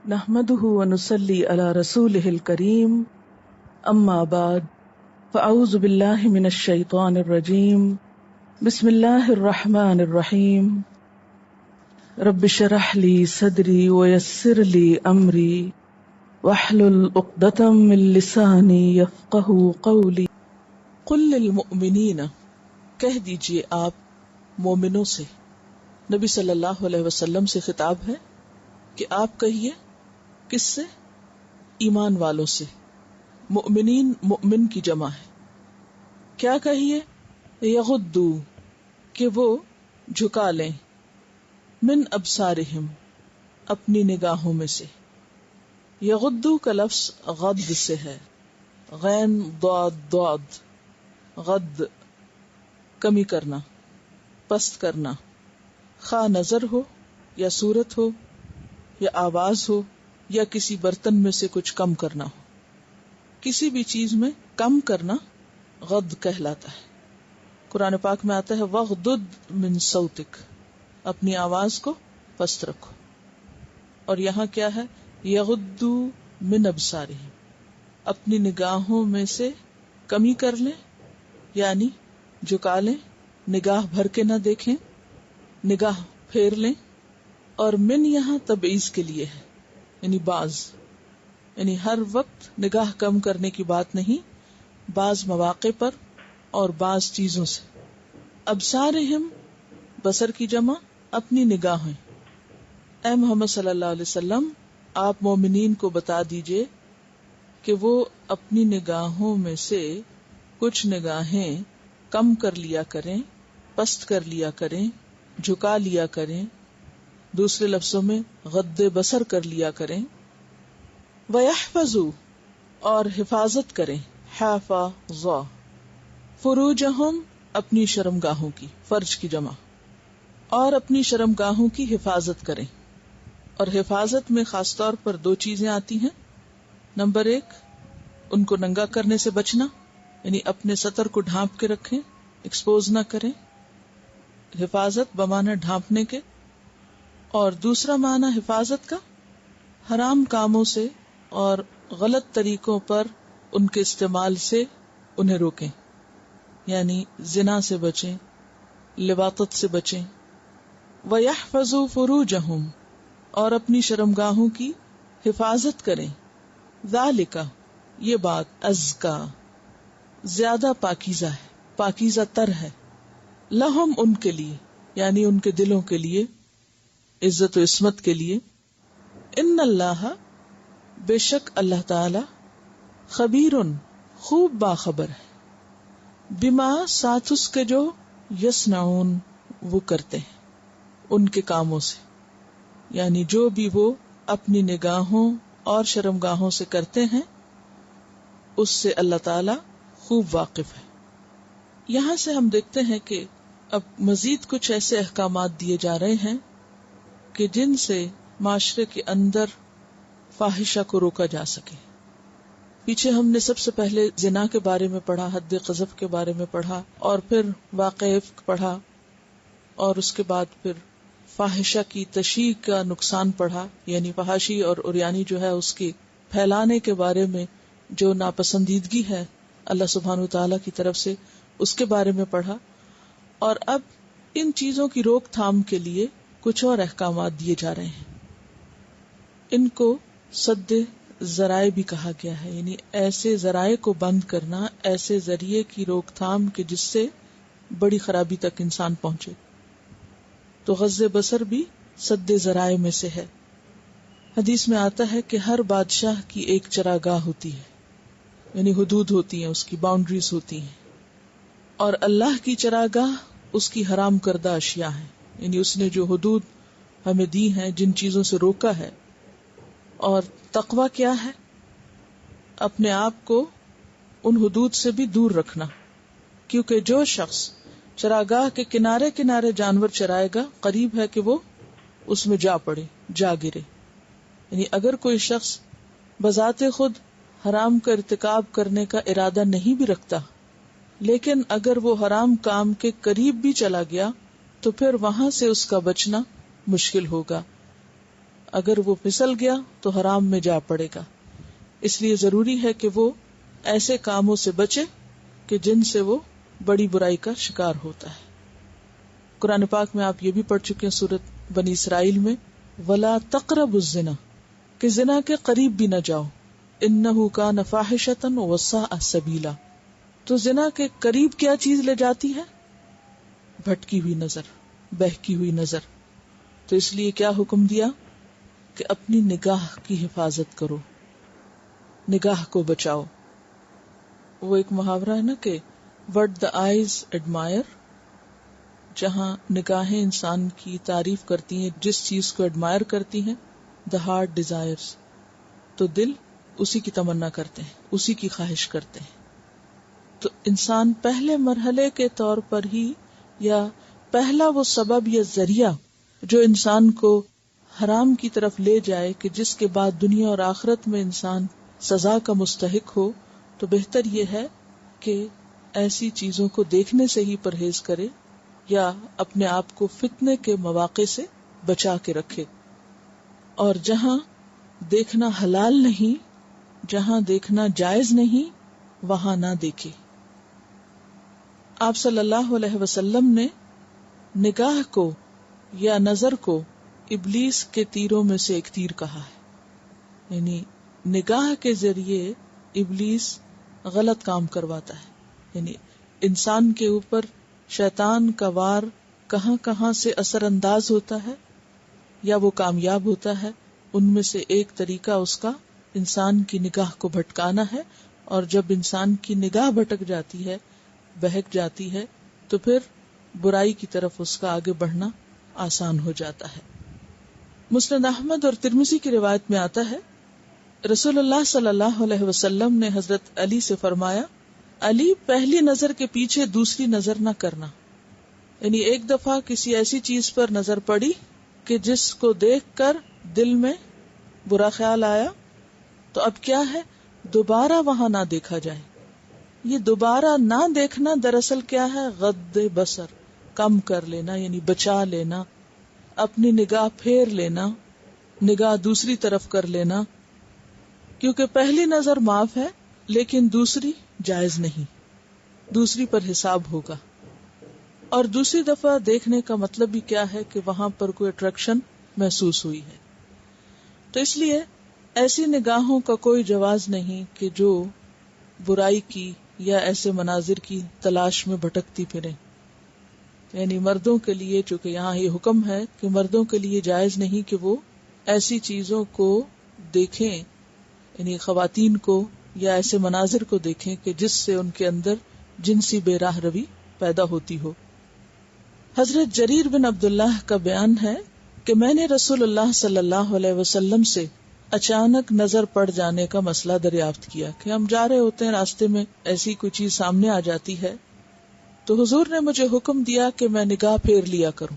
نحمده ونصلي على رسوله الكريم اما بعد فاعوذ بالله من الشيطان الرجيم بسم الله الرحمن الرحيم رب اشرح لي صدري ويسر لي امري واحلل عقدة من لساني يفقهوا قولي قل للمؤمنين کہہ دیجئے آپ مومنوں سے، نبی صلی اللہ علیہ وسلم سے خطاب ہے کہ آپ کہیے، کس سے؟ ایمان والوں سے۔ مؤمنین مؤمن کی جمع ہے۔ کیا کہیے؟ یغدو، کہ وہ جھکا لیں، من ابصارہم، اپنی نگاہوں میں سے۔ یغدو کا لفظ غد سے ہے، غین ضاد غد، کمی کرنا، پست کرنا، خواہ نظر ہو یا صورت ہو یا آواز ہو یا کسی برتن میں سے کچھ کم کرنا ہو، کسی بھی چیز میں کم کرنا غد کہلاتا ہے۔ قرآن پاک میں آتا ہے وغدد من صوتک، اپنی آواز کو پست رکھو، اور یہاں کیا ہے؟ یغدو من ابصارہم، اپنی نگاہوں میں سے کمی کر لیں، یعنی جھکا لیں، نگاہ بھر کے نہ دیکھیں، نگاہ پھیر لیں۔ اور من یہاں تبعیض کے لیے ہے، یعنی بعض، یعنی ہر وقت نگاہ کم کرنے کی بات نہیں، بعض مواقع پر اور بعض چیزوں سے۔ ابصارہم بصر کی جمع، اپنی نگاہیں۔ اے محمد صلی اللہ علیہ وسلم، آپ مومنین کو بتا دیجئے کہ وہ اپنی نگاہوں میں سے کچھ نگاہیں کم کر لیا کریں، پست کر لیا کریں، جھکا لیا کریں، دوسرے لفظوں میں غض بصر کر لیا کریں۔ وَيَحْفَظُوا، اور حفاظت کریں، حافظا، فروجہم، اپنی شرمگاہوں کی، فرج کی جمع، اور اپنی شرمگاہوں کی حفاظت کریں۔ اور حفاظت میں خاص طور پر دو چیزیں آتی ہیں۔ نمبر 1، ان کو ننگا کرنے سے بچنا، یعنی اپنے سطر کو ڈھانپ کے رکھیں، ایکسپوز نہ کریں، حفاظت بمعنی ڈھانپنے کے۔ اور دوسرا معنی حفاظت کا، حرام کاموں سے اور غلط طریقوں پر ان کے استعمال سے انہیں روکیں، یعنی زنا سے بچیں، لواطت سے بچیں۔ وَيَحْفَظُوا فُرُوجَهُمْ، اور اپنی شرمگاہوں کی حفاظت کریں۔ ذَلِكَ، یہ بات، ازکا، زیادہ پاکیزہ ہے، پاکیزہ تر ہے، لہم، ان کے لیے، یعنی ان کے دلوں کے لیے، عزت و عصمت کے لیے۔ ان اللہ، بے شک اللہ تعالی، خبیر، خوب باخبر ہے، بما، ساتھ اس کے جو، یصنعون، وہ کرتے ہیں، ان کے کاموں سے، یعنی جو بھی وہ اپنی نگاہوں اور شرمگاہوں سے کرتے ہیں اس سے اللہ تعالی خوب واقف ہے۔ یہاں سے ہم دیکھتے ہیں کہ اب مزید کچھ ایسے احکامات دیے جا رہے ہیں کہ جن سے معاشرے کے اندر فاحشہ کو روکا جا سکے۔ پیچھے ہم نے سب سے پہلے زنا کے بارے میں پڑھا، حد قذف کے بارے میں پڑھا، اور پھر واقعہ افک پڑھا، اور اس کے بعد پھر فاحشہ کی تشیع کا نقصان پڑھا، یعنی فحاشی اور عریانی جو ہے اس کے پھیلانے کے بارے میں جو ناپسندیدگی ہے اللہ سبحانہ وتعالی کی طرف سے، اس کے بارے میں پڑھا۔ اور اب ان چیزوں کی روک تھام کے لیے کچھ اور احکامات دیے جا رہے ہیں۔ ان کو سد ذرائع بھی کہا گیا ہے، یعنی ایسے ذرائع کو بند کرنا، ایسے ذریعے کی روک تھام کہ جس سے بڑی خرابی تک انسان پہنچے۔ تو غض بصر بھی سد ذرائع میں سے ہے۔ حدیث میں آتا ہے کہ ہر بادشاہ کی ایک چراگاہ ہوتی ہے، یعنی حدود ہوتی ہیں، اس کی باؤنڈریز ہوتی ہیں، اور اللہ کی چراگاہ اس کی حرام کردہ اشیاء ہیں، یعنی اس نے جو حدود ہمیں دی ہیں، جن چیزوں سے روکا ہے۔ اور تقویٰ کیا ہے؟ اپنے آپ کو ان حدود سے بھی دور رکھنا، کیونکہ جو شخص چراگاہ کے کنارے کنارے جانور چرائے گا، قریب ہے کہ وہ اس میں جا پڑے، جا گرے۔ یعنی اگر کوئی شخص بذات خود حرام کا ارتکاب کرنے کا ارادہ نہیں بھی رکھتا، لیکن اگر وہ حرام کام کے قریب بھی چلا گیا تو پھر وہاں سے اس کا بچنا مشکل ہوگا۔ اگر وہ پھسل گیا تو حرام میں جا پڑے گا. اس لیے ضروری ہے کہ وہ ایسے کاموں سے بچے کہ جن سے وہ بڑی برائی کا شکار ہوتا ہے. قرآن پاک میں آپ یہ بھی پڑھ چکے ہیں سورۃ بنی اسرائیل میں، وَلَا تَقْرَبُوا الزِّنَا، کہ زنا کے قریب بھی نہ جاؤ، إِنَّهُ كَانَ فَاحِشَةً وَسَاءَ سَبِيلًا. تو زنا کے قریب کیا چیز لے جاتی ہے؟ بھٹکی ہوئی نظر، بہکی ہوئی نظر. تو اس لیے کیا حکم دیا کہ اپنی نگاہ کی حفاظت کرو، نگاہ کو بچاؤ. وہ ایک محاورہ ہے نا کہ what the eyes admire، جہاں نگاہیں انسان کی تعریف کرتی ہیں، جس چیز کو ایڈمائر کرتی ہیں، the heart desires، تو دل اسی کی تمنا کرتے ہیں، اسی کی خواہش کرتے ہیں. تو انسان پہلے مرحلے کے طور پر ہی، یا پہلا وہ سبب یا ذریعہ جو انسان کو حرام کی طرف لے جائے کہ جس کے بعد دنیا اور آخرت میں انسان سزا کا مستحق ہو، تو بہتر یہ ہے کہ ایسی چیزوں کو دیکھنے سے ہی پرہیز کرے یا اپنے آپ کو فتنے کے مواقع سے بچا کے رکھے. اور جہاں دیکھنا حلال نہیں، جہاں دیکھنا جائز نہیں، وہاں نہ دیکھے. آپ صلی اللہ علیہ وسلم نے نگاہ کو یا نظر کو ابلیس کے تیروں میں سے ایک تیر کہا ہے. یعنی نگاہ کے ذریعے ابلیس غلط کام کرواتا ہے. یعنی انسان کے اوپر شیطان کا وار کہاں کہاں سے اثر انداز ہوتا ہے یا وہ کامیاب ہوتا ہے، ان میں سے ایک طریقہ اس کا انسان کی نگاہ کو بھٹکانا ہے. اور جب انسان کی نگاہ بھٹک جاتی ہے، بہک جاتی ہے، تو پھر برائی کی طرف اس کا آگے بڑھنا آسان ہو جاتا ہے. مسند احمد اور ترمذی کی روایت میں آتا ہے، رسول اللہ صلی اللہ علیہ وسلم نے حضرت علی سے فرمایا، علی پہلی نظر کے پیچھے دوسری نظر نہ کرنا. یعنی ایک دفعہ کسی ایسی چیز پر نظر پڑی کہ جس کو دیکھ کر دل میں برا خیال آیا، تو اب کیا ہے، دوبارہ وہاں نہ دیکھا جائے. یہ دوبارہ نہ دیکھنا دراصل کیا ہے، غض بصر، کم کر لینا، یعنی بچا لینا، اپنی نگاہ پھیر لینا، نگاہ دوسری طرف کر لینا. کیونکہ پہلی نظر معاف ہے لیکن دوسری جائز نہیں، دوسری پر حساب ہوگا. اور دوسری دفعہ دیکھنے کا مطلب بھی کیا ہے کہ وہاں پر کوئی اٹریکشن محسوس ہوئی ہے. تو اس لیے ایسی نگاہوں کا کوئی جواز نہیں کہ جو برائی کی یا ایسے مناظر کی تلاش میں بھٹکتی پھریں. یعنی مردوں کے لیے، چونکہ یہاں یہ حکم ہے کہ مردوں کے لیے جائز نہیں کہ وہ ایسی چیزوں کو دیکھیں، یعنی خواتین کو یا ایسے مناظر کو دیکھیں کہ جس سے ان کے اندر جنسی بے راہ روی پیدا ہوتی ہو. حضرت جریر بن عبداللہ کا بیان ہے کہ میں نے رسول اللہ صلی اللہ علیہ وسلم سے اچانک نظر پڑ جانے کا مسئلہ دریافت کیا کہ ہم جا رہے ہوتے ہیں، راستے میں ایسی کوئی چیز سامنے آ جاتی ہے، تو حضور نے مجھے حکم دیا کہ میں نگاہ پھیر لیا کروں.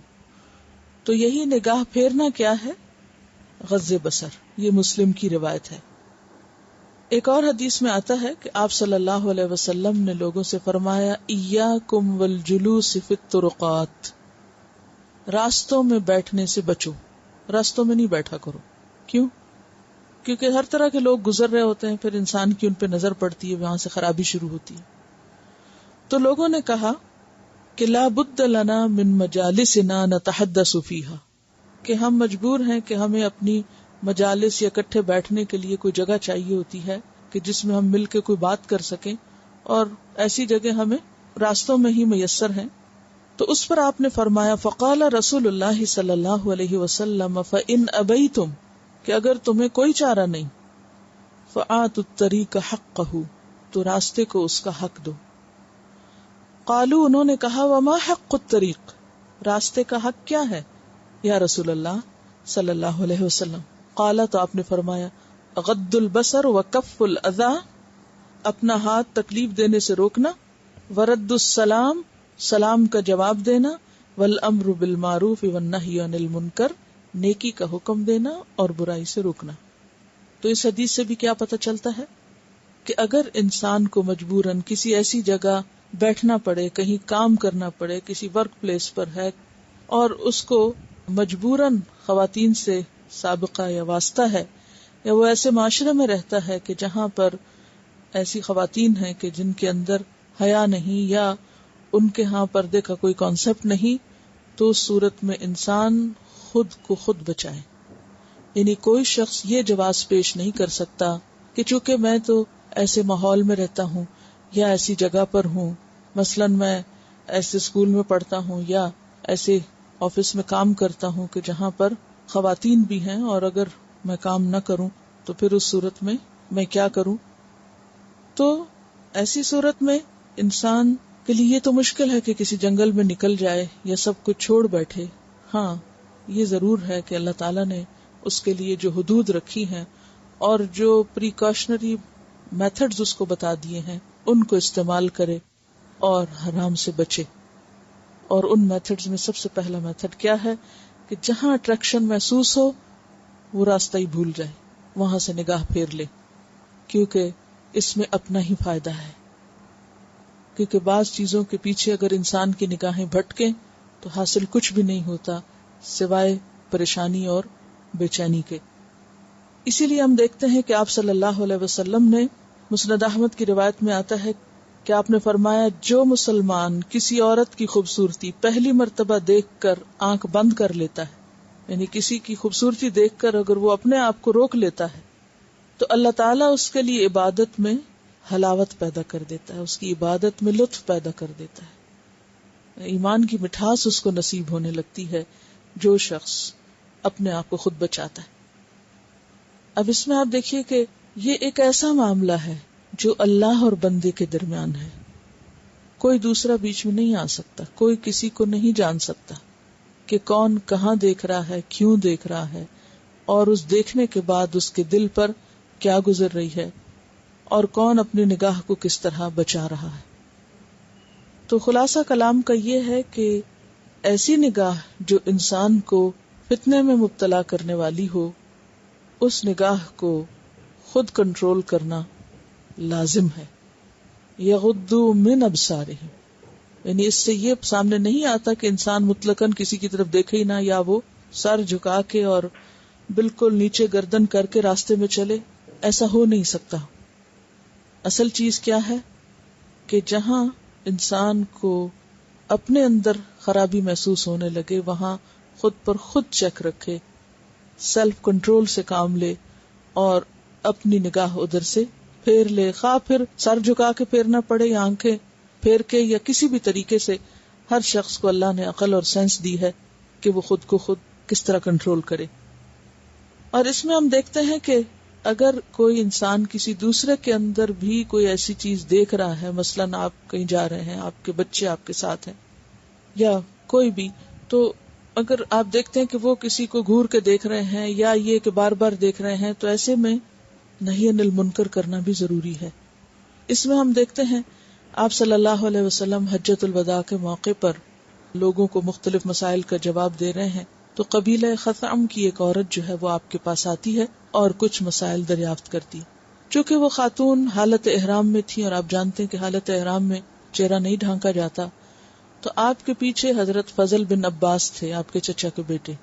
تو یہی نگاہ پھیرنا کیا ہے، غض بصر. یہ مسلم کی روایت ہے. ایک اور حدیث میں آتا ہے کہ آپ صلی اللہ علیہ وسلم نے لوگوں سے فرمایا، ایاکم والجلوس فی الطرقات، راستوں میں بیٹھنے سے بچو، راستوں میں نہیں بیٹھا کرو. کیوں؟ کیونکہ ہر طرح کے لوگ گزر رہے ہوتے ہیں، پھر انسان کی ان پہ نظر پڑتی ہے، وہاں سے خرابی شروع ہوتی ہے. تو لوگوں نے کہا کہ لا بد لنا من مجالسنا نتحدث فیہا، کہ ہم مجبور ہیں کہ ہمیں اپنی مجالس یا اکٹھے بیٹھنے کے لیے کوئی جگہ چاہیے ہوتی ہے کہ جس میں ہم مل کے کوئی بات کر سکیں، اور ایسی جگہ ہمیں راستوں میں ہی میسر ہیں. تو اس پر آپ نے فرمایا، فقال رسول اللہ صلی اللہ علیہ وسلم فإن ابیتم، کہ اگر تمہیں کوئی چارہ نہیں، فآتوا الطریق حقہ، تو راستے کو اس کا حق دو. قالوا، انہوں نے کہا، وما حق الطریق، راستے کا حق کیا ہے یا رسول اللہ صلی اللہ علیہ وسلم؟ قال، تو آپ نے فرمایا، غض البصر وکف الاذی، اپنا ہاتھ تکلیف دینے سے روکنا، ورد السلام، سلام کا جواب دینا، والامر بالمعروف والنہی عن المنکر، نیکی کا حکم دینا اور برائی سے روکنا. تو اس حدیث سے بھی کیا پتہ چلتا ہے کہ اگر انسان کو مجبوراً کسی ایسی جگہ بیٹھنا پڑے، کہیں کام کرنا پڑے، کسی ورک پلیس پر ہے، اور اس کو مجبوراً خواتین سے سابقہ یا واسطہ ہے، یا وہ ایسے معاشرے میں رہتا ہے کہ جہاں پر ایسی خواتین ہیں کہ جن کے اندر حیا نہیں یا ان کے ہاں پردے کا کوئی کانسیپٹ نہیں، تو اس صورت میں انسان خود کو خود بچائے. یعنی کوئی شخص یہ جواز پیش نہیں کر سکتا کہ چونکہ میں تو ایسے ماحول میں رہتا ہوں یا ایسی جگہ پر ہوں، مثلا میں ایسے اسکول میں پڑھتا ہوں یا ایسے آفس میں کام کرتا ہوں کہ جہاں پر خواتین بھی ہیں، اور اگر میں کام نہ کروں تو پھر اس صورت میں میں کیا کروں. تو ایسی صورت میں انسان کے لیے یہ تو مشکل ہے کہ کسی جنگل میں نکل جائے یا سب کچھ چھوڑ بیٹھے. ہاں یہ ضرور ہے کہ اللہ تعالیٰ نے اس کے لیے جو حدود رکھی ہیں اور جو پریکاشنری میتھڈز اس کو بتا دیے ہیں ان کو استعمال کرے اور حرام سے بچے. اور ان میتھڈز میں سب سے پہلا میتھڈ کیا ہے کہ جہاں اٹریکشن محسوس ہو وہ راستہ ہی بھول جائے، وہاں سے نگاہ پھیر لے، کیونکہ اس میں اپنا ہی فائدہ ہے. کیونکہ بعض چیزوں کے پیچھے اگر انسان کی نگاہیں بھٹکیں تو حاصل کچھ بھی نہیں ہوتا سوائے پریشانی اور بے چینی کے. اسی لیے ہم دیکھتے ہیں کہ آپ صلی اللہ علیہ وسلم نے، مسند احمد کی روایت میں آتا ہے کہ آپ نے فرمایا، جو مسلمان کسی عورت کی خوبصورتی پہلی مرتبہ دیکھ کر آنکھ بند کر لیتا ہے، یعنی کسی کی خوبصورتی دیکھ کر اگر وہ اپنے آپ کو روک لیتا ہے، تو اللہ تعالیٰ اس کے لیے عبادت میں حلاوت پیدا کر دیتا ہے، اس کی عبادت میں لطف پیدا کر دیتا ہے، ایمان کی مٹھاس اس کو نصیب ہونے لگتی ہے جو شخص اپنے آپ کو خود بچاتا ہے. اب اس میں آپ دیکھیے کہ یہ ایک ایسا معاملہ ہے جو اللہ اور بندے کے درمیان ہے، کوئی دوسرا بیچ میں نہیں آ سکتا، کوئی کسی کو نہیں جان سکتا کہ کون کہاں دیکھ رہا ہے، کیوں دیکھ رہا ہے، اور اس دیکھنے کے بعد اس کے دل پر کیا گزر رہی ہے، اور کون اپنی نگاہ کو کس طرح بچا رہا ہے. تو خلاصہ کلام کا یہ ہے کہ ایسی نگاہ جو انسان کو فتنے میں مبتلا کرنے والی ہو، اس نگاہ کو خود کنٹرول کرنا لازم ہے. یغضوا من ابصارہم، یعنی اس سے یہ سامنے نہیں آتا کہ انسان مطلقاً کسی کی طرف دیکھے ہی نہ، یا وہ سر جھکا کے اور بالکل نیچے گردن کر کے راستے میں چلے، ایسا ہو نہیں سکتا. اصل چیز کیا ہے کہ جہاں انسان کو اپنے اندر خرابی محسوس ہونے لگے وہاں خود پر خود چیک رکھے، سیلف کنٹرول سے کام لے اور اپنی نگاہ ادھر سے پھیر لے، خواہ پھر سر جھکا کے پھیرنا پڑے یا آنکھیں پھیر کے، یا کسی بھی طریقے سے. ہر شخص کو اللہ نے عقل اور سینس دی ہے کہ وہ خود کو خود کس طرح کنٹرول کرے. اور اس میں ہم دیکھتے ہیں کہ اگر کوئی انسان کسی دوسرے کے اندر بھی کوئی ایسی چیز دیکھ رہا ہے، مثلاً آپ کہیں جا رہے ہیں، آپ کے بچے آپ کے ساتھ ہیں یا کوئی بھی، تو اگر آپ دیکھتے ہیں کہ وہ کسی کو گھور کے دیکھ رہے ہیں یا یہ کہ بار بار دیکھ رہے ہیں، تو ایسے میں نہی عن المنکر کرنا بھی ضروری ہے. اس میں ہم دیکھتے ہیں آپ صلی اللہ علیہ وسلم حجۃ الوداع کے موقع پر لوگوں کو مختلف مسائل کا جواب دے رہے ہیں، تو قبیلہ خثعم کی ایک عورت جو ہے وہ آپ کے پاس آتی ہے اور کچھ مسائل دریافت کرتی. چونکہ وہ خاتون حالت احرام میں تھی، اور آپ جانتے ہیں کہ حالت احرام میں چہرہ نہیں ڈھانکا جاتا، تو آپ کے پیچھے حضرت فضل بن عباس تھے، آپ کے چچا کے بیٹے.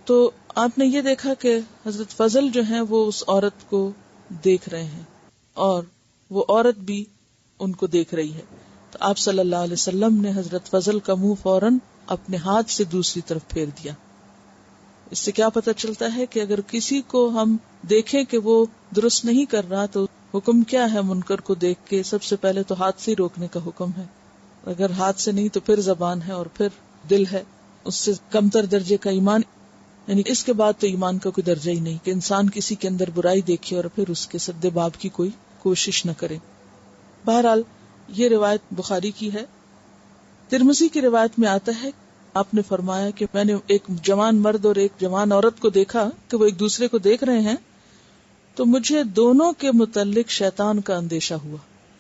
تو آپ نے یہ دیکھا کہ حضرت فضل جو ہیں وہ اس عورت کو دیکھ رہے ہیں اور وہ عورت بھی ان کو دیکھ رہی ہے. تو آپ صلی اللہ علیہ وسلم نے حضرت فضل کا منہ فوراً اپنے ہاتھ سے دوسری طرف پھیر دیا. اس سے کیا پتہ چلتا ہے کہ اگر کسی کو ہم دیکھیں کہ وہ درست نہیں کر رہا تو حکم کیا ہے منکر کو دیکھ کے؟ سب سے پہلے تو ہاتھ سے روکنے کا حکم ہے. اگر ہاتھ سے نہیں تو پھر زبان ہے اور پھر دل ہے. اس سے کمتر درجے کا ایمان، یعنی اس کے بعد تو ایمان کا کوئی درجہ ہی نہیں کہ انسان کسی کے اندر برائی دیکھے اور پھر اس کے سد باب کی کوئی کوشش نہ کرے. بہرحال یہ روایت بخاری کی ہے. ترمذی کی روایت میں آتا ہے آپ نے فرمایا کہ میں نے ایک جوان مرد اور ایک جوان عورت کو دیکھا کہ وہ ایک دوسرے کو دیکھ رہے ہیں، تو مجھے دونوں کے متعلق شیطان کا اندیشہ ہوا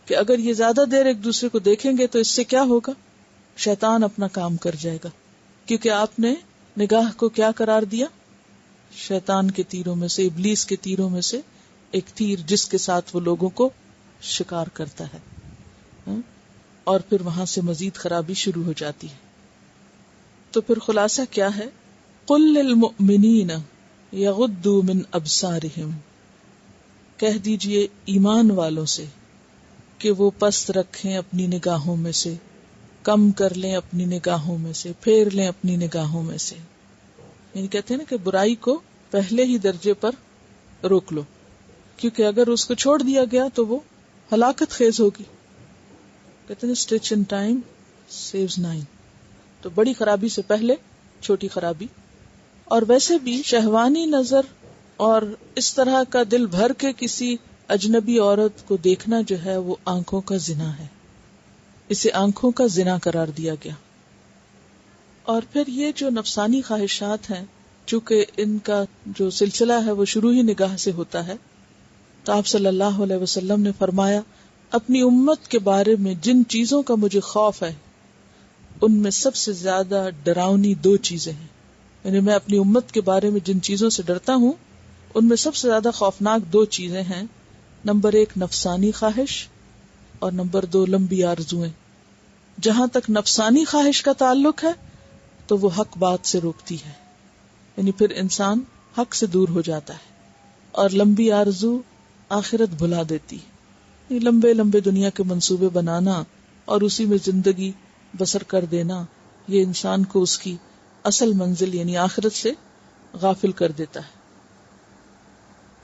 کہ اگر یہ زیادہ دیر ایک دوسرے کو دیکھیں گے تو اس سے کیا ہوگا؟ شیطان اپنا کام کر جائے گا، کیونکہ آپ نے نگاہ کو کیا قرار دیا؟ شیطان کے تیروں میں سے، ابلیس کے تیروں میں سے ایک تیر جس کے ساتھ وہ لوگوں کو شکار کرتا ہے، اور پھر وہاں سے مزید خرابی شروع ہو جاتی ہے. تو پھر خلاصہ کیا ہے؟ قل للمؤمنین یغضوا من ابصارہم، کہہ دیجئے ایمان والوں سے کہ وہ پست رکھیں اپنی نگاہوں میں سے، کم کر لیں اپنی نگاہوں میں سے، پھیر لیں اپنی نگاہوں میں سے. یعنی کہتے ہیں نا کہ برائی کو پہلے ہی درجے پر روک لو، کیونکہ اگر اس کو چھوڑ دیا گیا تو وہ ہلاکت خیز ہوگی. کہتے ہیں اسٹچ ان ٹائم سیوز 9. تو بڑی خرابی سے پہلے چھوٹی خرابی. اور ویسے بھی شہوانی نظر اور اس طرح کا دل بھر کے کسی اجنبی عورت کو دیکھنا جو ہے وہ آنکھوں کا زنا ہے، اسے آنکھوں کا زنا قرار دیا گیا. اور پھر یہ جو نفسانی خواہشات ہیں، چونکہ ان کا جو سلسلہ ہے وہ شروع ہی نگاہ سے ہوتا ہے، تو آپ صلی اللہ علیہ وسلم نے فرمایا اپنی امت کے بارے میں جن چیزوں کا مجھے خوف ہے ان میں سب سے زیادہ ڈراؤنی 2 چیزیں ہیں. یعنی میں اپنی امت کے بارے میں جن چیزوں سے ڈرتا ہوں ان میں سب سے زیادہ خوفناک 2 چیزیں ہیں. نمبر 1 نفسانی خواہش، اور نمبر 2 لمبی آرزویں. جہاں تک نفسانی خواہش کا تعلق ہے تو وہ حق بات سے روکتی ہے، یعنی پھر انسان حق سے دور ہو جاتا ہے. اور لمبی آرزو آخرت بھلا دیتی ہے. لمبے لمبے دنیا کے منصوبے بنانا اور اسی میں زندگی بسر کر دینا، یہ انسان کو اس کی اصل منزل یعنی آخرت سے غافل کر دیتا ہے.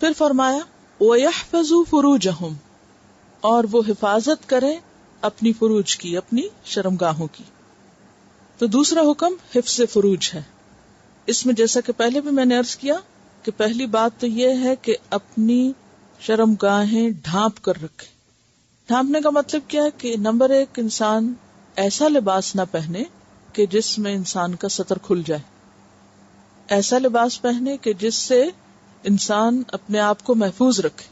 پھر فرمایا وَيَحْفَظُوا فُرُوجَهُمْ، اور وہ حفاظت کریں اپنی فروج کی، اپنی شرمگاہوں کی. تو دوسرا حکم حفظ فروج ہے. اس میں جیسا کہ پہلے بھی میں نے عرض کیا کہ پہلی بات تو یہ ہے کہ اپنی شرمگاہیں ڈھانپ کر رکھیں. ڈھانپنے کا مطلب کیا ہے کہ نمبر 1 انسان ایسا لباس نہ پہنے کہ جس میں انسان کا سطر کھل جائے. ایسا لباس پہنے کہ جس سے انسان اپنے آپ کو محفوظ رکھے.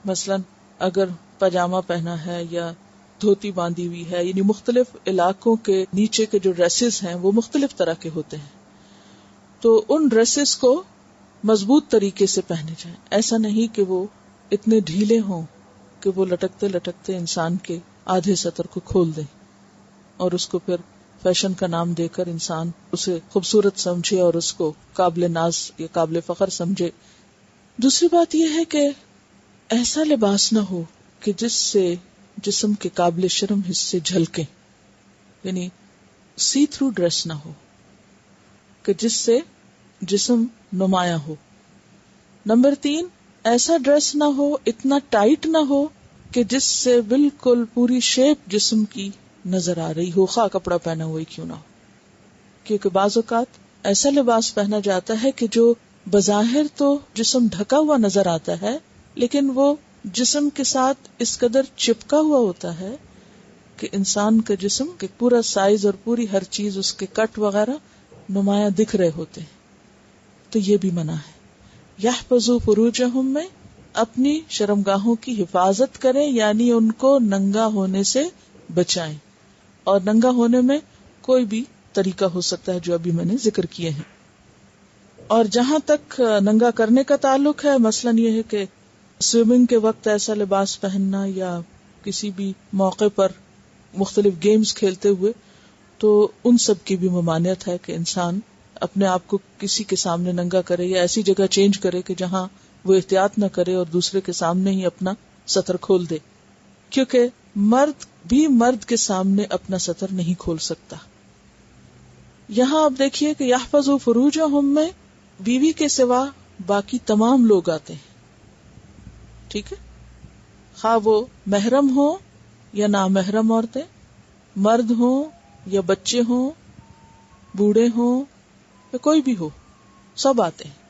مثلا اگر پاجامہ پہنا ہے یا دھوتی باندھی ہوئی ہے، یعنی مختلف علاقوں کے نیچے کے جو ڈریسز ہیں وہ مختلف طرح کے ہوتے ہیں، تو ان ڈریسز کو مضبوط طریقے سے پہنے جائیں. ایسا نہیں کہ وہ اتنے ڈھیلے ہوں کہ وہ لٹکتے لٹکتے انسان کے آدھے سطر کو کھول دیں اور اس کو پھر فیشن کا نام دے کر انسان اسے خوبصورت سمجھے اور اس کو قابل ناز یا قابل فخر سمجھے. دوسری بات یہ ہے کہ ایسا لباس نہ ہو کہ جس سے جسم کے قابل شرم حصے جھلکیں، یعنی سی تھرو ڈریس نہ ہو کہ جس سے جسم نمایاں ہو. نمبر 3 ایسا ڈریس نہ ہو، اتنا ٹائٹ نہ ہو کہ جس سے بالکل پوری شیپ جسم کی نظر آ رہی ہو، خواہ کپڑا پہنا ہوا ہی کیوں نہ ہو. کیونکہ بعض اوقات ایسا لباس پہنا جاتا ہے کہ جو بظاہر تو جسم ڈھکا ہوا نظر آتا ہے لیکن وہ جسم کے ساتھ اس قدر چپکا ہوا ہوتا ہے کہ انسان کا جسم کے پورا سائز اور پوری ہر چیز اس کے کٹ وغیرہ نمایاں دکھ رہے ہوتے ہیں. تو یہ بھی منع ہے. یحفظوا فروجہم میں اپنی شرمگاہوں کی حفاظت کریں، یعنی ان کو ننگا ہونے سے بچائیں. اور ننگا ہونے میں کوئی بھی طریقہ ہو سکتا ہے جو ابھی میں نے ذکر کیے ہیں. اور جہاں تک ننگا کرنے کا تعلق ہے، مثلاً یہ ہے کہ سوئمنگ کے وقت ایسا لباس پہننا یا کسی بھی موقع پر مختلف گیمز کھیلتے ہوئے، تو ان سب کی بھی ممانعت ہے کہ انسان اپنے آپ کو کسی کے سامنے ننگا کرے یا ایسی جگہ چینج کرے کہ جہاں وہ احتیاط نہ کرے اور دوسرے کے سامنے ہی اپنا سطر کھول دے. کیونکہ مرد بھی مرد کے سامنے اپنا سطر نہیں کھول سکتا. یہاں آپ دیکھیے کہ یحفظوا فروجہم میں بیوی کے سوا باقی تمام لوگ آتے ہیں. ٹھیک ہے، خواہ وہ محرم ہو یا نامحرم عورتیں، مرد ہوں یا بچے ہوں، بوڑھے ہوں یا کوئی بھی ہو، سب آتے ہیں.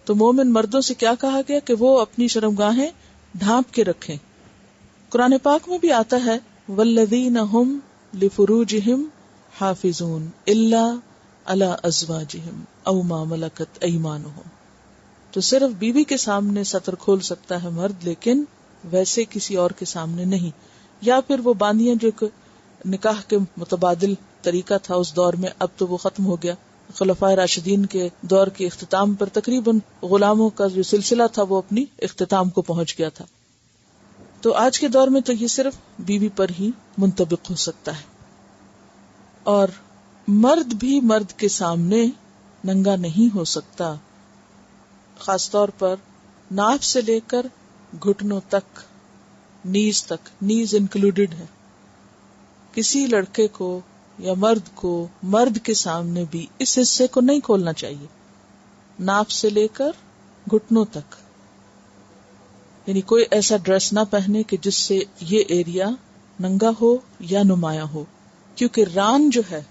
تو مومن مردوں سے کیا کہا گیا کہ وہ اپنی شرمگاہیں ڈھانپ کے رکھیں. قرآن پاک میں بھی آتا ہے والذین ہم لفروجہم حافظون الا علی ازواجہم او ما ملکت ایمانہم. تو صرف بیوی کے سامنے سطر کھول سکتا ہے مرد، لیکن ویسے کسی اور کے سامنے نہیں. یا پھر وہ باندیاں جو نکاح کے متبادل طریقہ تھا اس دور میں، اب تو وہ ختم ہو گیا. خلفائے راشدین کے دور کے اختتام پر تقریباً غلاموں کا جو سلسلہ تھا وہ اپنی اختتام کو پہنچ گیا تھا. تو آج کے دور میں تو یہ صرف بیوی پر ہی منطبق ہو سکتا ہے. اور مرد بھی مرد کے سامنے ننگا نہیں ہو سکتا خاص طور پر ناف سے لے کر گھٹنوں تک، نیز تک، نیز انکلوڈیڈ ہے. کسی لڑکے کو یا مرد کو مرد کے سامنے بھی اس حصے کو نہیں کھولنا چاہیے، ناف سے لے کر گھٹنوں تک. یعنی کوئی ایسا ڈریس نہ پہنے کہ جس سے یہ ایریا ننگا ہو یا نمایاں ہو، کیونکہ ران جو ہے،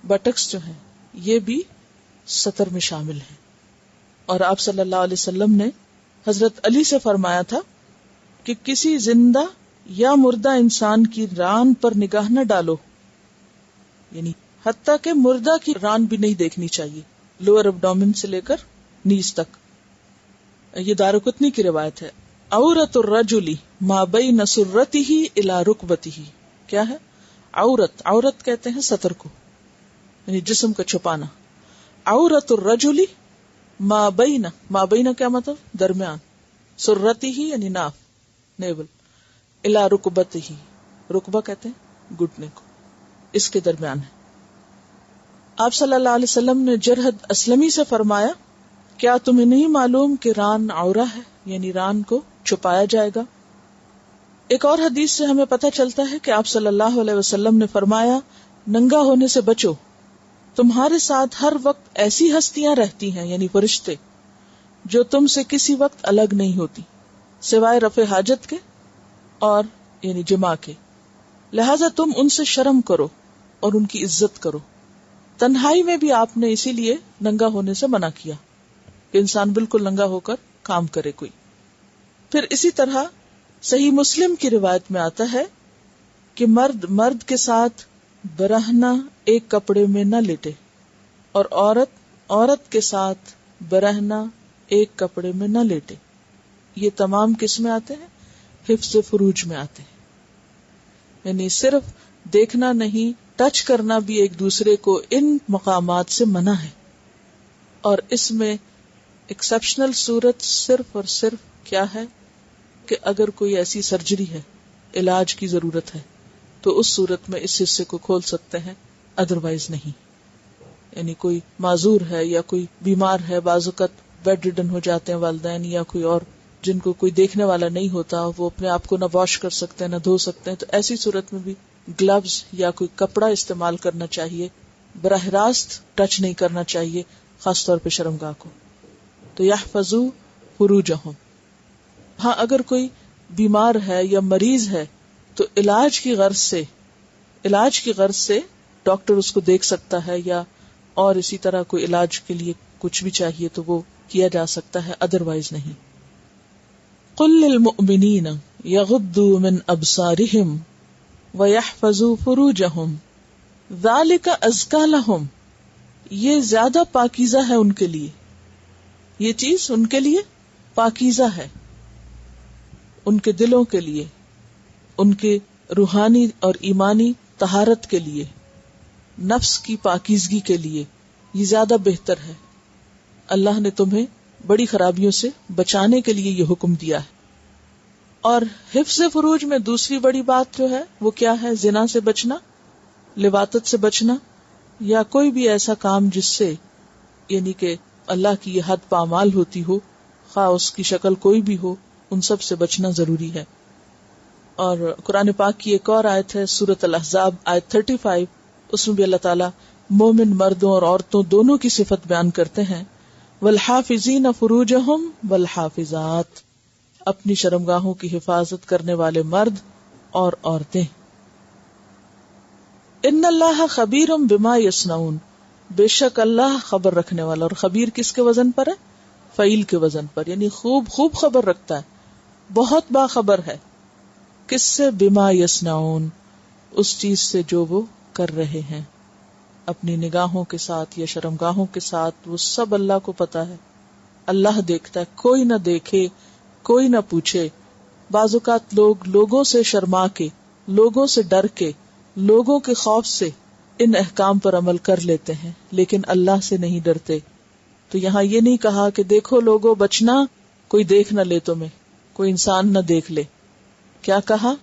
بٹکس جو ہیں، یہ بھی سطر میں شامل ہیں. اور آپ صلی اللہ علیہ وسلم نے حضرت علی سے فرمایا تھا کہ کسی زندہ یا مردہ انسان کی ران پر نگاہ نہ ڈالو، یعنی حتیٰ کہ مردہ کی ران بھی نہیں دیکھنی چاہیے، لوور ابڈومن سے لے کر نیز تک. یہ دارقطنی کی روایت ہے. عورت الرجل ما بین سرتہ الی رکبتہ. کیا ہے عورت؟ عورت کہتے ہیں سطر کو، یعنی جسم کا چھپانا. عورت الرجل ما بین، ما بین کیا مطلب؟ درمیان، سرتہ یعنی ناف، نیبل، الی رکبتہ، رکبہ کہتے ہیں گھٹنے کو، اس کے درمیان ہے. آپ صلی اللہ علیہ وسلم نے جرحد اسلمی سے فرمایا کیا تمہیں نہیں معلوم کہ ران عورہ ہے، یعنی ران کو چھپایا جائے گا. ایک اور حدیث سے ہمیں پتہ چلتا ہے کہ آپ صلی اللہ علیہ وسلم نے فرمایا ننگا ہونے سے بچو، تمہارے ساتھ ہر وقت ایسی ہستیاں رہتی ہیں، یعنی فرشتے، جو تم سے کسی وقت الگ نہیں ہوتی سوائے رفع حاجت کے اور یعنی جماع کے، لہذا تم ان سے شرم کرو اور ان کی عزت کرو. تنہائی میں بھی آپ نے اسی لیے ننگا ہونے سے منع کیا کہ انسان بالکل ننگا ہو کر کام کرے کوئی. پھر اسی طرح صحیح مسلم کی روایت میں آتا ہے کہ مرد مرد کے ساتھ برہنہ ایک کپڑے میں نہ لیٹے، اور عورت عورت کے ساتھ برہنہ ایک کپڑے میں نہ لیٹے. یہ تمام کس میں آتے ہیں؟ حفظ فروج میں آتے ہیں. یعنی صرف دیکھنا نہیں، ٹچ کرنا بھی ایک دوسرے کو ان مقامات سے منع ہے. اور اس میں ایکسپشنل صورت صرف اور صرف کیا ہے کہ اگر کوئی ایسی سرجری ہے، علاج کی ضرورت ہے، تو اس صورت میں اس حصے کو کھول سکتے ہیں، ادروائز نہیں. یعنی کوئی معذور ہے یا کوئی بیمار ہے، بعض اوقات بیڈ ریڈن ہو جاتے ہیں والدین یا کوئی اور جن کو کوئی دیکھنے والا نہیں ہوتا، وہ اپنے آپ کو نہ واش کر سکتے ہیں نہ دھو سکتے ہیں، تو ایسی صورت میں بھی گلوز یا کوئی کپڑا استعمال کرنا چاہیے، براہ راست ٹچ نہیں کرنا چاہیے، خاص طور پہ شرمگاہ کو. تو یحفظوا فروجہم. ہاں اگر کوئی بیمار ہے یا مریض ہے تو علاج کی غرض سے ڈاکٹر اس کو دیکھ سکتا ہے، یا اور اسی طرح کوئی علاج کے لیے کچھ بھی چاہیے تو وہ کیا جا سکتا ہے، ادروائز نہیں. قل للمؤمنین یغضوا من ابصارہم وَيَحْفَظُوا فُرُوجَهُمْ ذَلِكَ أَزْكَىٰ لَهُمْ. یہ زیادہ پاکیزہ ہے ان کے لیے، یہ چیز ان کے لیے پاکیزہ ہے، ان کے دلوں کے لیے، ان کے روحانی اور ایمانی طہارت کے لیے، نفس کی پاکیزگی کے لیے یہ زیادہ بہتر ہے. اللہ نے تمہیں بڑی خرابیوں سے بچانے کے لیے یہ حکم دیا ہے. اور حفظ فروج میں دوسری بڑی بات جو ہے وہ کیا ہے؟ زنا سے بچنا، لواطت سے بچنا، یا کوئی بھی ایسا کام جس سے یعنی کہ اللہ کی یہ حد پامال ہوتی ہو، خواہ اس کی شکل کوئی بھی ہو، ان سب سے بچنا ضروری ہے. اور قرآن پاک کی ایک اور آیت ہے سورۃ الاحزاب آیت 35، اس میں بھی اللہ تعالیٰ مومن مردوں اور عورتوں دونوں کی صفت بیان کرتے ہیں. والحافظین فروجہم والحافظات، اپنی شرمگاہوں کی حفاظت کرنے والے مرد اور عورتیں. ان اللہ خبیر بما یصنعون، بے شک اللہ خبر رکھنے والا. اور خبیر کس کے وزن پر ہے؟ فعیل کے وزن پر، یعنی خوب خبر رکھتا ہے، بہت باخبر ہے. کس سے؟ بما یصنعون، اس چیز سے جو وہ کر رہے ہیں اپنی نگاہوں کے ساتھ یا شرمگاہوں کے ساتھ. وہ سب اللہ کو پتا ہے، اللہ دیکھتا ہے، کوئی نہ دیکھے کوئی نہ پوچھے. بعض اوقات لوگ لوگوں سے شرما کے، لوگوں سے ڈر کے، لوگوں کے خوف سے ان احکام پر عمل کر لیتے ہیں، لیکن اللہ سے نہیں ڈرتے. تو یہاں یہ نہیں کہا کہ دیکھو لوگوں بچنا، کوئی دیکھ نہ لے تمہیں، کوئی انسان نہ دیکھ لے. کیا کہا؟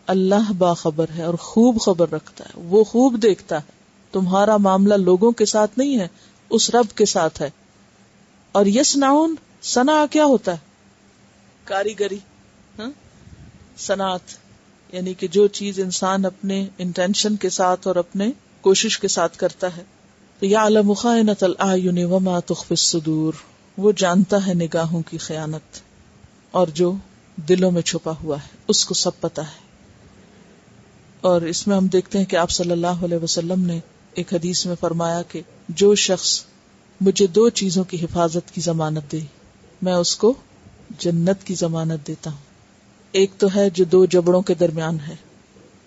اللہ باخبر ہے اور خوب خبر رکھتا ہے، وہ خوب دیکھتا ہے. تمہارا معاملہ لوگوں کے ساتھ نہیں ہے، اس رب کے ساتھ ہے. اور یصنعون صنع کیا ہوتا ہے؟ کاریگری، صنعت، یعنی کہ جو چیز انسان اپنے انٹینشن کے ساتھ اور اپنے کوشش کے ساتھ کرتا ہے. تو یعلم خائنۃ الاعین وما تخفی الصدور، وہ جانتا ہے نگاہوں کی خیانت اور جو دلوں میں چھپا ہوا ہے اس کو سب پتا ہے. اور اس میں ہم دیکھتے ہیں کہ آپ صلی اللہ علیہ وسلم نے ایک حدیث میں فرمایا کہ جو شخص مجھے 2 چیزوں کی حفاظت کی ضمانت دے میں اس کو جنت کی ضمانت دیتا ہوں. ایک تو ہے جو 2 جبڑوں کے درمیان ہے،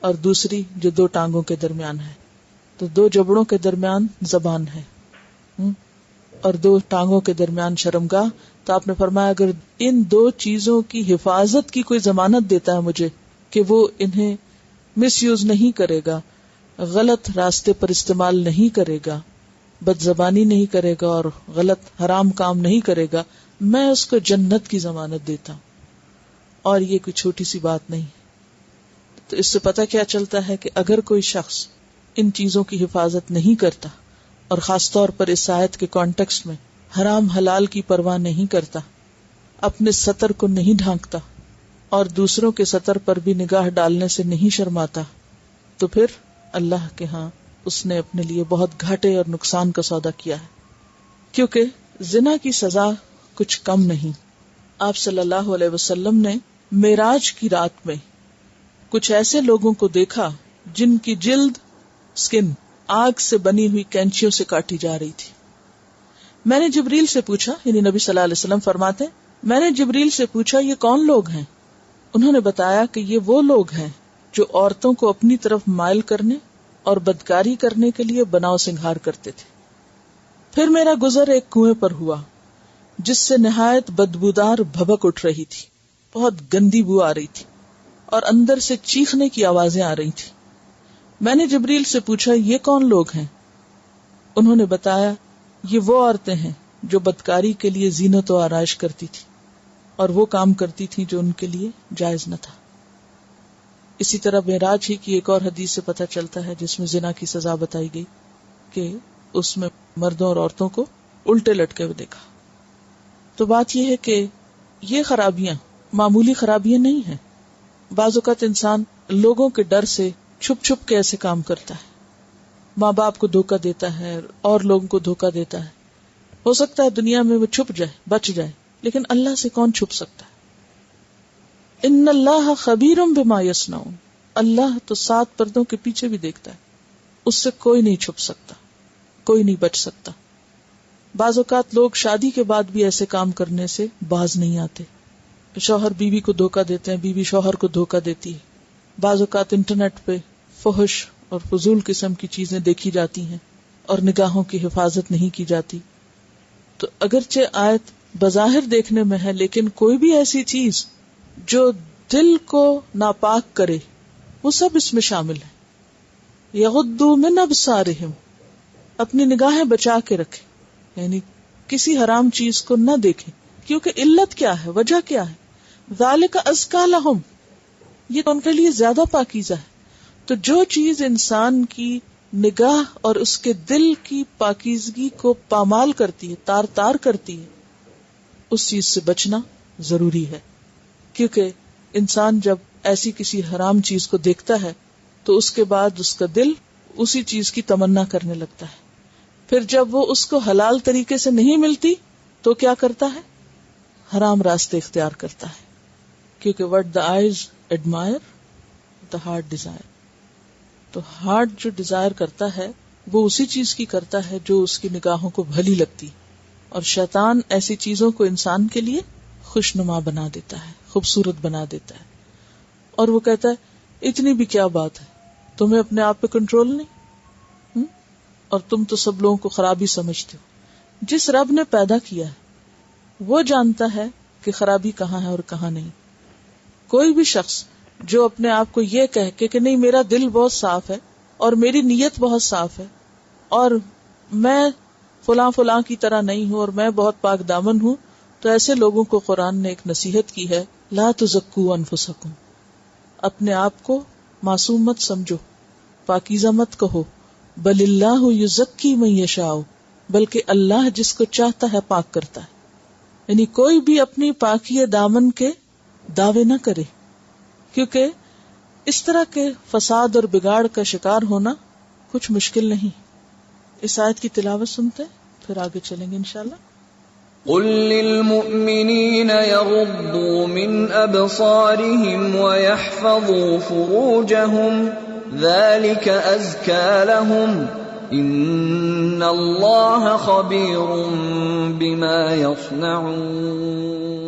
اور دوسری جو 2 ٹانگوں کے درمیان ہے. تو 2 جبڑوں کے درمیان زبان ہے اور 2 ٹانگوں کے درمیان شرمگاہ. تو آپ نے فرمایا اگر ان 2 چیزوں کی حفاظت کی کوئی ضمانت دیتا ہے مجھے کہ وہ انہیں مس یوز نہیں کرے گا، غلط راستے پر استعمال نہیں کرے گا، بد زبانی نہیں کرے گا اور غلط حرام کام نہیں کرے گا، میں اس کو جنت کی ضمانت دیتا ہوں. اور یہ کوئی چھوٹی سی بات نہیں. تو اس سے پتہ کیا چلتا ہے کہ اگر کوئی شخص ان چیزوں کی حفاظت نہیں کرتا اور خاص طور پر اس آیت کے کانٹیکسٹ میں حرام حلال کی پرواہ نہیں کرتا، اپنے سطر کو نہیں ڈھانکتا اور دوسروں کے سطر پر بھی نگاہ ڈالنے سے نہیں شرماتا، تو پھر اللہ کے ہاں اس نے اپنے لیے بہت گھاٹے اور نقصان کا سودا کیا ہے. کیونکہ زنا کی سزا کچھ کم نہیں. آپ صلی اللہ علیہ وسلم نے معراج کی رات میں کچھ ایسے لوگوں کو دیکھا جن کی جلد سکن آگ سے بنی ہوئی کینچیوں سے کاٹی جا رہی تھی. میں نے جبریل سے پوچھا، یعنی نبی صلی اللہ علیہ وسلم فرماتے میں نے جبریل سے پوچھا یہ کون لوگ ہیں؟ انہوں نے بتایا کہ یہ وہ لوگ ہیں جو عورتوں کو اپنی طرف مائل کرنے اور بدکاری کرنے کے لیے بناؤ سنگھار کرتے تھے. پھر میرا گزر ایک کنویں پر ہوا جس سے نہایت بدبودار بھبک اٹھ رہی تھی، بہت گندی بو آ رہی تھی اور اندر سے چیخنے کی آوازیں آ رہی تھی. میں نے جبریل سے پوچھا یہ کون لوگ ہیں؟ انہوں نے بتایا یہ وہ عورتیں ہیں جو بدکاری کے لیے زینت و آرائش کرتی تھی اور وہ کام کرتی تھی جو ان کے لیے جائز نہ تھا. اسی طرح معراج ہی کی ایک اور حدیث سے پتہ چلتا ہے جس میں زنا کی سزا بتائی گئی کہ اس میں مردوں اور عورتوں کو الٹے لٹکے ہوئے دیکھا. تو بات یہ ہے کہ یہ خرابیاں معمولی خرابیاں نہیں ہیں. بعض اوقات انسان لوگوں کے ڈر سے چھپ چھپ کے ایسے کام کرتا ہے، ماں باپ کو دھوکہ دیتا ہے اور لوگوں کو دھوکہ دیتا ہے. ہو سکتا ہے دنیا میں وہ چھپ جائے، بچ جائے، لیکن اللہ سے کون چھپ سکتا ہے؟ ان اللہ خبیر بما یصنعون، اللہ تو 7 پردوں کے پیچھے بھی دیکھتا ہے، اس سے کوئی نہیں چھپ سکتا، کوئی نہیں بچ سکتا. بعض اوقات لوگ شادی کے بعد بھی ایسے کام کرنے سے باز نہیں آتے. شوہر بیوی کو دھوکہ دیتے ہیں، بیوی شوہر کو دھوکہ دیتی ہے. بعض اوقات انٹرنیٹ پہ فحش اور فضول قسم کی چیزیں دیکھی جاتی ہیں اور نگاہوں کی حفاظت نہیں کی جاتی. تو اگرچہ آیت بظاہر دیکھنے میں ہے لیکن کوئی بھی ایسی چیز جو دل کو ناپاک کرے وہ سب اس میں شامل ہے. یغضوا من ابصارہم، اپنی نگاہیں بچا کے رکھیں، یعنی کسی حرام چیز کو نہ دیکھیں. کیونکہ علت کیا ہے، وجہ کیا ہے؟ ذالک ازکیٰ لہم، یہ ان کے لیے زیادہ پاکیزہ ہے. تو جو چیز انسان کی نگاہ اور اس کے دل کی پاکیزگی کو پامال کرتی ہے، تار تار کرتی ہے، اس چیز سے بچنا ضروری ہے. کیونکہ انسان جب ایسی کسی حرام چیز کو دیکھتا ہے تو اس کے بعد اس کا دل اسی چیز کی تمنا کرنے لگتا ہے. پھر جب وہ اس کو حلال طریقے سے نہیں ملتی تو کیا کرتا ہے؟ حرام راستے اختیار کرتا ہے. کیونکہ what the eyes admire the heart desire، تو ہارٹ جو ڈیزائر کرتا ہے وہ اسی چیز کی کرتا ہے جو اس کی نگاہوں کو بھلی لگتی. اور شیطان ایسی چیزوں کو انسان کے لیے خوشنما بنا دیتا ہے، خوبصورت بنا دیتا ہے، اور وہ کہتا ہے اتنی بھی کیا بات ہے، تمہیں اپنے آپ پہ کنٹرول نہیں، اور تم تو سب لوگوں کو خرابی سمجھتے ہو. جس رب نے پیدا کیا ہے وہ جانتا ہے کہ خرابی کہاں ہے اور کہاں نہیں. کوئی بھی شخص جو اپنے آپ کو یہ کہہ کے کہ نہیں میرا دل بہت صاف ہے اور میری نیت بہت صاف ہے اور میں فلاں فلاں کی طرح نہیں ہوں اور میں بہت پاک دامن ہوں، تو ایسے لوگوں کو قرآن نے ایک نصیحت کی ہے، لا تزکوا انفسکم، اپنے آپ کو معصوم مت سمجھو، پاکیزہ مت کہو، بل اللہ یزکی من یشاء، بلکہ اللہ جس کو چاہتا ہے پاک کرتا ہے. یعنی کوئی بھی اپنی پاکی دامن کے دعوے نہ کرے، کیونکہ اس طرح کے فساد اور بگاڑ کا شکار ہونا کچھ مشکل نہیں. اس آیت کی تلاوت سنتے پھر آگے چلیں گے انشاءاللہ. قل للمؤمنين يغضوا من أبصارهم ويحفظوا فروجهم ذلك أزكى لهم إن الله خبير بما يصنعون.